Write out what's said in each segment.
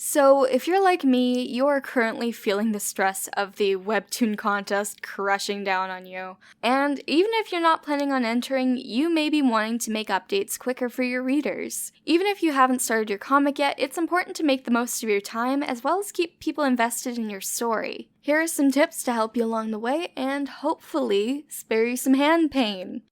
So, if you're like me, you are currently feeling the stress of the Webtoon contest crushing down on you. And even if you're not planning on entering, you may be wanting to make updates quicker for your readers. Even if you haven't started your comic yet, it's important to make the most of your time as well as keep people invested in your story. Here are some tips to help you along the way and hopefully spare you some hand pain.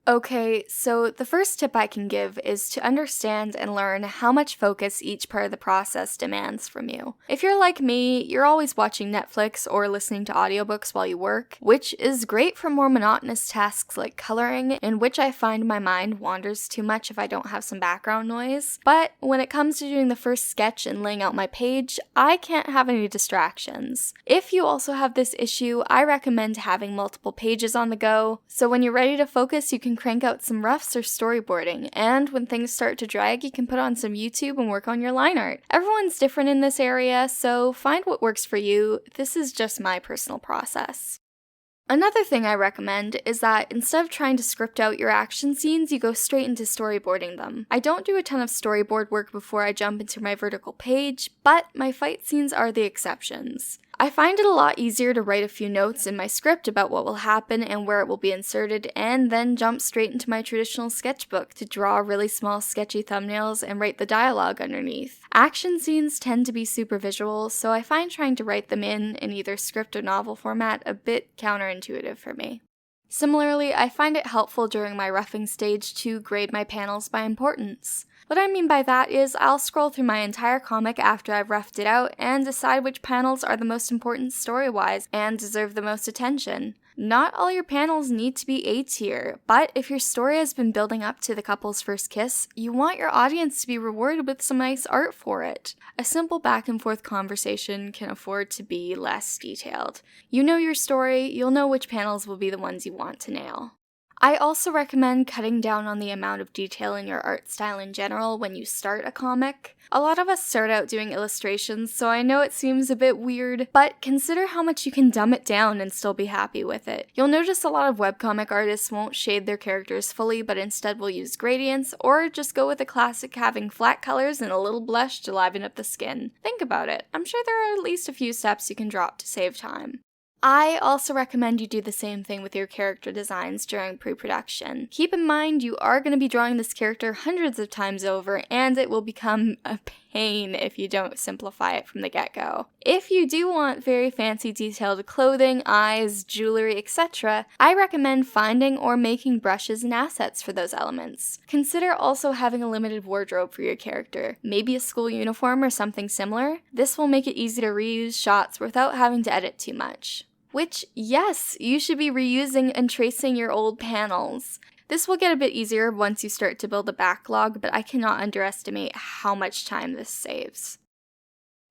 Okay, so the first tip I can give is to understand and learn how much focus each part of the process demands from you. If you're like me, you're always watching Netflix or listening to audiobooks while you work, which is great for more monotonous tasks like coloring, in which I find my mind wanders too much if I don't have some background noise. But when it comes to doing the first sketch and laying out my page, I can't have any distractions. If you also have this issue, I recommend having multiple pages on the go, so when you're ready to focus, you can crank out some roughs or storyboarding, and when things start to drag, you can put on some YouTube and work on your line art. Everyone's different in this area, so find what works for you. This is just my personal process. Another thing I recommend is that instead of trying to script out your action scenes, you go straight into storyboarding them. I don't do a ton of storyboard work before I jump into my vertical page, but my fight scenes are the exceptions. I find it a lot easier to write a few notes in my script about what will happen and where it will be inserted, and then jump straight into my traditional sketchbook to draw really small sketchy thumbnails and write the dialogue underneath. Action scenes tend to be super visual, so I find trying to write them in either script or novel format a bit counterintuitive for me. Similarly, I find it helpful during my roughing stage to grade my panels by importance. What I mean by that is I'll scroll through my entire comic after I've roughed it out and decide which panels are the most important story-wise and deserve the most attention. Not all your panels need to be A tier, but if your story has been building up to the couple's first kiss, you want your audience to be rewarded with some nice art for it. A simple back and forth conversation can afford to be less detailed. You know your story, you'll know which panels will be the ones you want to nail. I also recommend cutting down on the amount of detail in your art style in general when you start a comic. A lot of us start out doing illustrations, so I know it seems a bit weird, but consider how much you can dumb it down and still be happy with it. You'll notice a lot of webcomic artists won't shade their characters fully, but instead will use gradients, or just go with the classic having flat colors and a little blush to liven up the skin. Think about it. I'm sure there are at least a few steps you can drop to save time. I also recommend you do the same thing with your character designs during pre-production. Keep in mind you are going to be drawing this character hundreds of times over, and it will become a pain if you don't simplify it from the get-go. If you do want very fancy detailed clothing, eyes, jewelry, etc., I recommend finding or making brushes and assets for those elements. Consider also having a limited wardrobe for your character, maybe a school uniform or something similar. This will make it easy to reuse shots without having to edit too much. Which, yes, you should be reusing and tracing your old panels. This will get a bit easier once you start to build a backlog, but I cannot underestimate how much time this saves.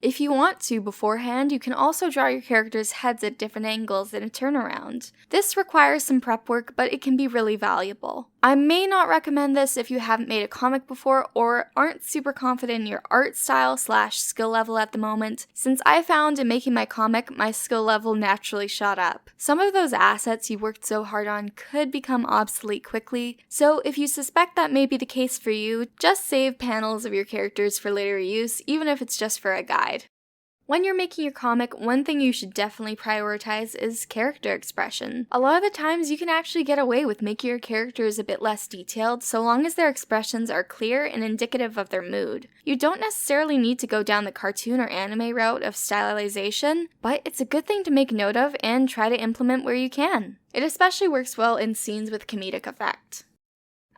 If you want to beforehand, you can also draw your characters' heads at different angles in a turnaround. This requires some prep work, but it can be really valuable. I may not recommend this if you haven't made a comic before or aren't super confident in your art style / skill level at the moment, since I found in making my comic, my skill level naturally shot up. Some of those assets you worked so hard on could become obsolete quickly, so if you suspect that may be the case for you, just save panels of your characters for later use, even if it's just for a guide. When you're making your comic, one thing you should definitely prioritize is character expression. A lot of the times you can actually get away with making your characters a bit less detailed so long as their expressions are clear and indicative of their mood. You don't necessarily need to go down the cartoon or anime route of stylization, but it's a good thing to make note of and try to implement where you can. It especially works well in scenes with comedic effect.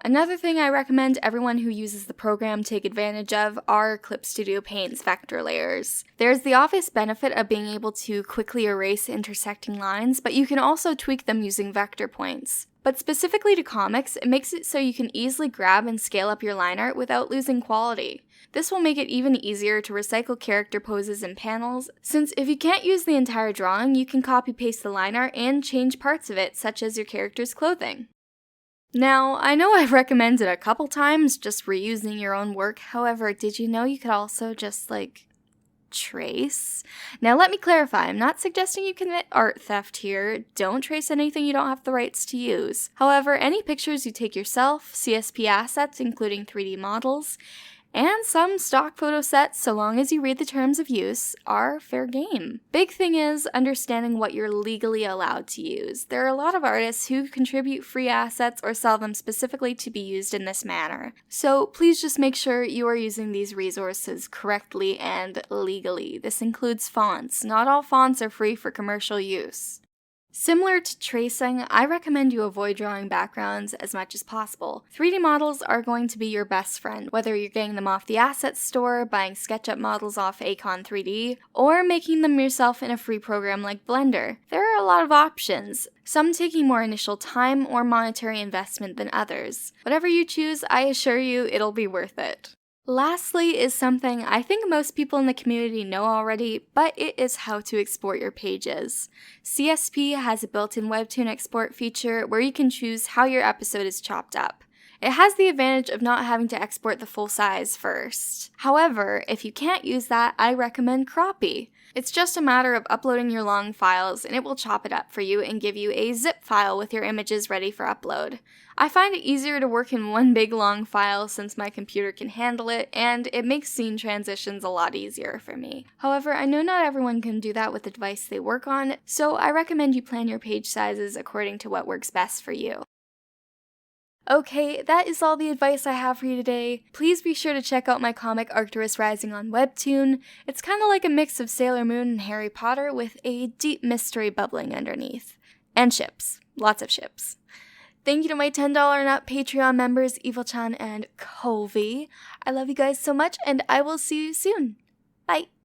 Another thing I recommend everyone who uses the program take advantage of are Clip Studio Paint's vector layers. There's the obvious benefit of being able to quickly erase intersecting lines, but you can also tweak them using vector points. But specifically to comics, it makes it so you can easily grab and scale up your line art without losing quality. This will make it even easier to recycle character poses and panels, since if you can't use the entire drawing, you can copy-paste the line art and change parts of it, such as your character's clothing. Now, I know I've recommended a couple times just reusing your own work, however, did you know you could also just, trace? Now let me clarify, I'm not suggesting you commit art theft here. Don't trace anything you don't have the rights to use. However, any pictures you take yourself, CSP assets including 3D models, And some stock photo sets, so long as you read the terms of use, are fair game. Big thing is understanding what you're legally allowed to use. There are a lot of artists who contribute free assets or sell them specifically to be used in this manner. So please just make sure you are using these resources correctly and legally. This includes fonts. Not all fonts are free for commercial use. Similar to tracing, I recommend you avoid drawing backgrounds as much as possible. 3D models are going to be your best friend, whether you're getting them off the assets store, buying SketchUp models off Acon 3D, or making them yourself in a free program like Blender. There are a lot of options, some taking more initial time or monetary investment than others. Whatever you choose, I assure you it'll be worth it. Lastly is something I think most people in the community know already, but it is how to export your pages. CSP has a built-in Webtoon export feature where you can choose how your episode is chopped up. It has the advantage of not having to export the full size first. However, if you can't use that, I recommend Croppy. It's just a matter of uploading your long files and it will chop it up for you and give you a zip file with your images ready for upload. I find it easier to work in one big long file since my computer can handle it, and it makes scene transitions a lot easier for me. However, I know not everyone can do that with the device they work on, so I recommend you plan your page sizes according to what works best for you. Okay, that is all the advice I have for you today. Please be sure to check out my comic Arcturus Rising on Webtoon. It's kind of like a mix of Sailor Moon and Harry Potter with a deep mystery bubbling underneath. And ships. Lots of ships. Thank you to my $10 and up Patreon members, Evil-chan and Kovi. I love you guys so much, and I will see you soon. Bye!